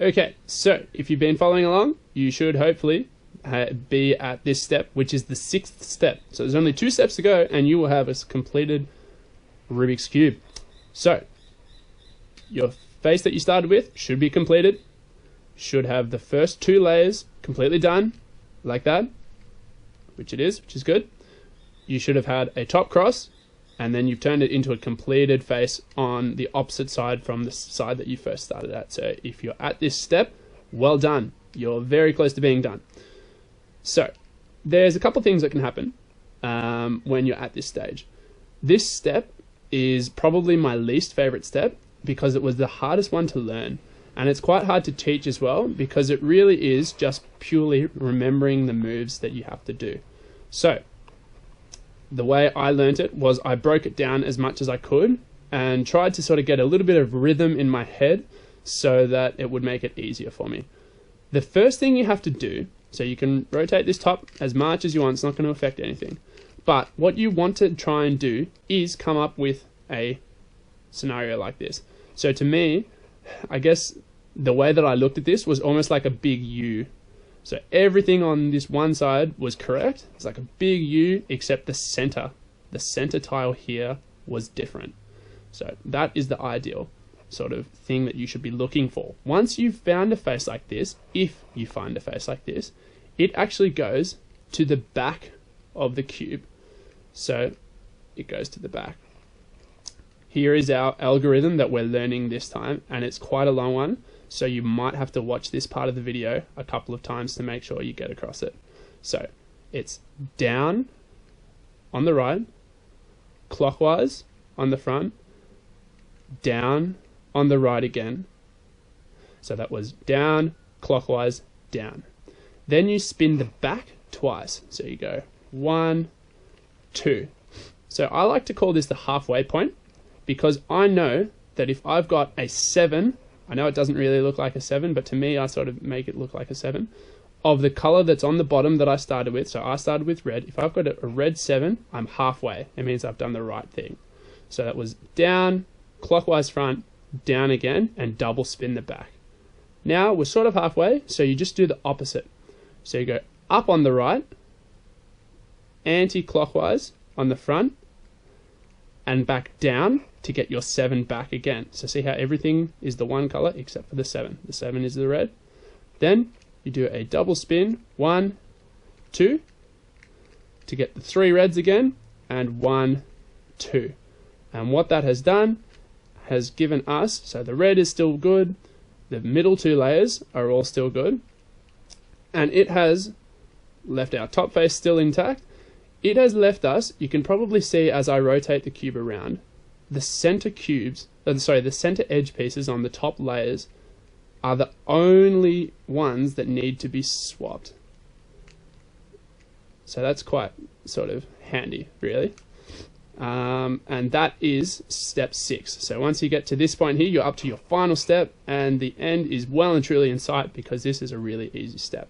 Okay, so if you've been following along, you should hopefully be at this step, which is the 6th step. So there's only 2 steps to go and you will have a completed Rubik's Cube. So your face that you started with should be completed, should have the first 2 layers completely done, like that, which it is, which is good. You should have had a top cross, and then you've turned it into a completed face on the opposite side from the side that you first started at. So if you're at this step, well done. You're very close to being done. So there's a couple things that can happen when you're at this stage. This step is probably my least favorite step because it was the hardest one to learn. And it's quite hard to teach as well because it really is just purely remembering the moves that you have to do. So the way I learnt it was I broke it down as much as I could and tried to sort of get a little bit of rhythm in my head so that it would make it easier for me. The first thing you have to do, so you can rotate this top as much as you want, it's not going to affect anything. But what you want to try and do is come up with a scenario like this. So to me, I guess the way that I looked at this was almost like a big U. So everything on this one side was correct. It's like a big U, except the center tile here was different. So that is the ideal sort of thing that you should be looking for. Once you've found a face like this, if you find a face like this, it actually goes to the back of the cube. So it goes to the back. Here is our algorithm that we're learning this time, and it's quite a long one, so you might have to watch this part of the video a couple of times to make sure you get across it. So it's down on the right, clockwise on the front, down on the right again. So that was down, clockwise, down. Then you spin the back twice. So you go 1, 2. So I like to call this the halfway point because I know that if I've got a 7, I know it doesn't really look like a 7, but to me I sort of make it look like a 7, of the color that's on the bottom that I started with. So I started with red. If I've got a red 7, I'm halfway. It means I've done the right thing. So that was down, clockwise front, down again, and double spin the back. Now we're sort of halfway, so you just do the opposite. So you go up on the right, anti-clockwise on the front, and back down to get your 7 back again. So see how everything is the one color except for the 7. The 7 is the red. Then you do a double spin, 1, 2, to get the 3 reds again, and 1, 2. And what that has done has given us, so the red is still good, the middle 2 layers are all still good, and it has left our top face still intact. It has left us, you can probably see as I rotate the cube around, the center cubes, the center edge pieces on the top layers are the only ones that need to be swapped. So that's quite sort of handy, really. And that is step 6. So once you get to this point here, you're up to your final step, and the end is well and truly in sight because this is a really easy step.